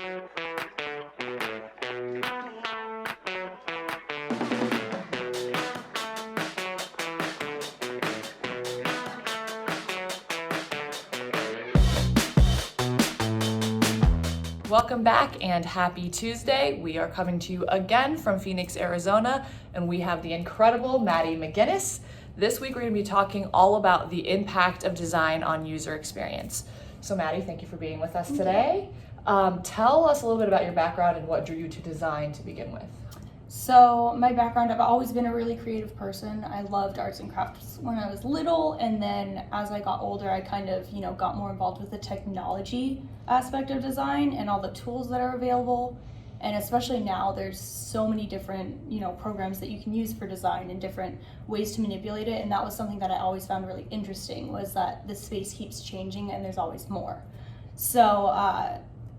Welcome back and happy Tuesday. We are coming to you again from Phoenix, Arizona, and we have the incredible Madi McGinnis. This week we're going to be talking all about the impact of design on user experience. So Madi, thank you for being with us today. Tell us a little bit about your background and what drew you to design to begin with. So my background, I've always been a really creative person. I loved arts and crafts when I was little, and then as I got older, I kind of, got more involved with the technology aspect of design and all the tools that are available. And especially now, there's so many different, programs that you can use for design and different ways to manipulate it. And that was something that I always found really interesting, was that the space keeps changing and there's always more. So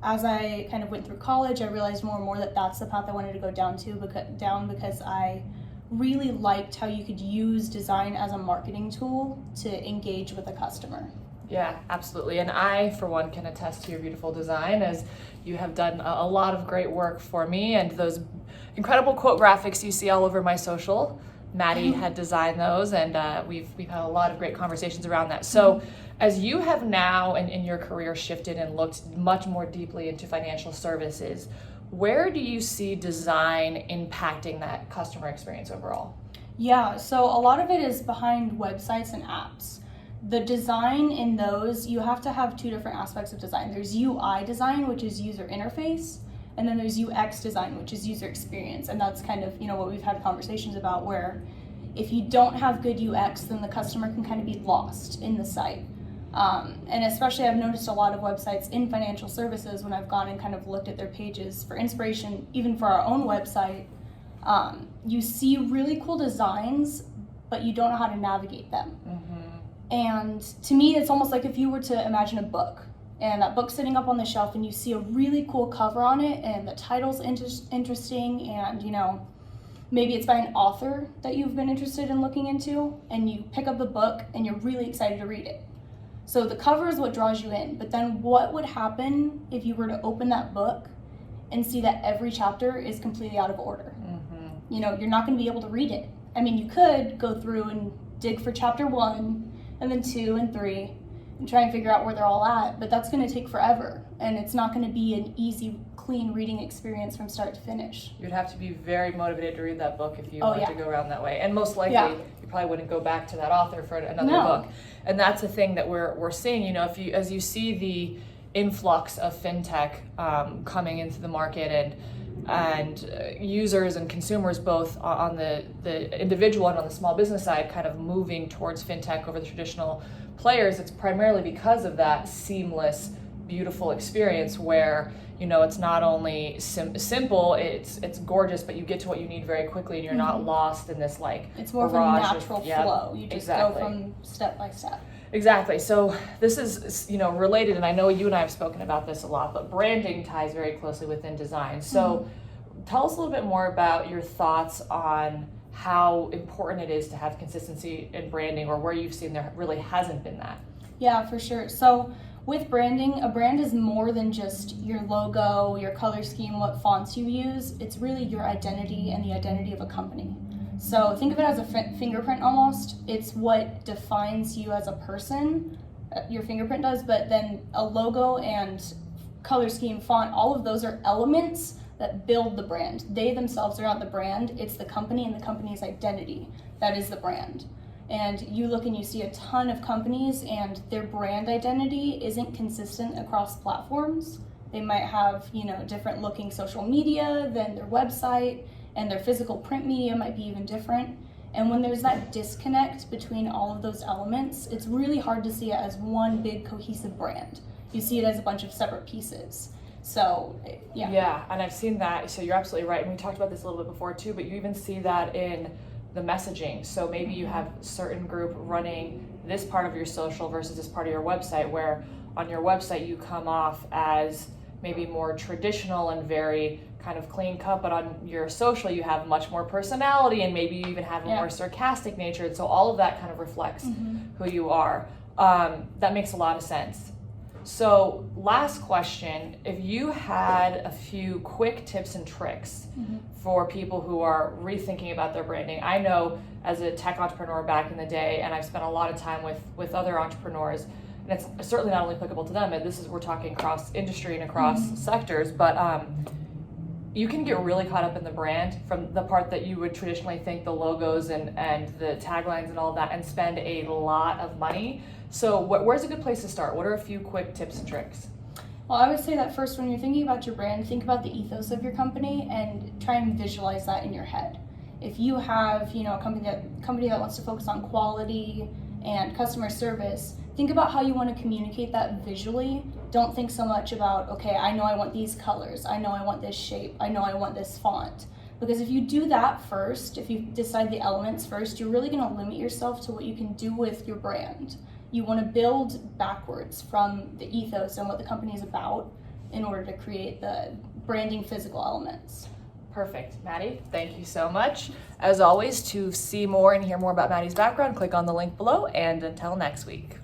as I kind of went through college, I realized more and more that that's the path I wanted to go down because I really liked how you could use design as a marketing tool to engage with a customer. Yeah, absolutely. And I, for one, can attest to your beautiful design, as you have done a lot of great work for me, and those incredible quote graphics you see all over my social. Madi had designed those, and we've had a lot of great conversations around that. So as you have now in your career shifted and looked much more deeply into financial services, where do you see design impacting that customer experience overall? Yeah, so a lot of it is behind websites and apps. The design in those, you have to have two different aspects of design. There's UI design, which is user interface, and then there's UX design, which is user experience. And that's kind of, what we've had conversations about, where if you don't have good UX, then the customer can kind of be lost in the site. And especially I've noticed a lot of websites in financial services, when I've gone and kind of looked at their pages for inspiration, even for our own website, you see really cool designs, but you don't know how to navigate them. And to me, it's almost like if you were to imagine a book, and that book's sitting up on the shelf and you see a really cool cover on it and the title's interesting, and maybe it's by an author that you've been interested in looking into, and you pick up the book and you're really excited to read it. So the cover is what draws you in, but then what would happen if you were to open that book and see that every chapter is completely out of order? You're not going to be able to read it. I mean, you could go through and dig for chapter 1 and then 2 and 3 and try and figure out where they're all at, but that's going to take forever, and it's not going to be an easy, clean reading experience from start to finish. You'd have to be very motivated to read that book if you wanted to go around that way, and most likely you probably wouldn't go back to that author for another book. And that's the thing that we're seeing. As you see the influx of fintech coming into the market, and users and consumers both on the individual and on the small business side kind of moving towards fintech over the traditional players, it's primarily because of that seamless, beautiful experience where it's not only simple, it's gorgeous, but you get to what you need very quickly, and you're not lost in this it's more of a natural flow. You just go from step by step. Exactly. So this is, related, and I know you and I have spoken about this a lot, but branding ties very closely within design. So tell us a little bit more about your thoughts on how important it is to have consistency in branding, or where you've seen there really hasn't been that. Yeah, for sure. So with branding, a brand is more than just your logo, your color scheme, what fonts you use. It's really your identity and the identity of a company. So think of it as a fingerprint almost. It's what defines you as a person, your fingerprint does, but then a logo and color scheme, font, all of those are elements that build the brand. They themselves are not the brand, it's the company and the company's identity that is the brand. And you look and you see a ton of companies and their brand identity isn't consistent across platforms. They might have, different looking social media than their website, and their physical print media might be even different. And when there's that disconnect between all of those elements, it's really hard to see it as one big cohesive brand. You see it as a bunch of separate pieces. So, yeah. Yeah, and I've seen that, so you're absolutely right. And we talked about this a little bit before too, but you even see that in the messaging. So maybe you have a certain group running this part of your social versus this part of your website, where on your website you come off as maybe more traditional and very kind of clean cut, but on your social you have much more personality, and maybe you even have a more sarcastic nature. And so all of that kind of reflects who you are. That makes a lot of sense. So last question, if you had a few quick tips and tricks for people who are rethinking about their branding. I know as a tech entrepreneur back in the day, and I've spent a lot of time with other entrepreneurs, and it's certainly not only applicable to them, and we're talking across industry and across sectors, but you can get really caught up in the brand from the part that you would traditionally think the logos and the taglines and all of that, and spend a lot of money. So where's a good place to start? What are a few quick tips and tricks? Well, I would say that first, when you're thinking about your brand, think about the ethos of your company and try and visualize that in your head. If you have, a company that wants to focus on quality and customer service, think about how you want to communicate that visually. Don't think so much about, okay, I know I want these colors, I know I want this shape, I know I want this font. Because if you do that first, if you decide the elements first, you're really going to limit yourself to what you can do with your brand. You want to build backwards from the ethos and what the company is about in order to create the branding physical elements. Perfect. Madi, thank you so much. As always, to see more and hear more about Madi's background, click on the link below, and until next week.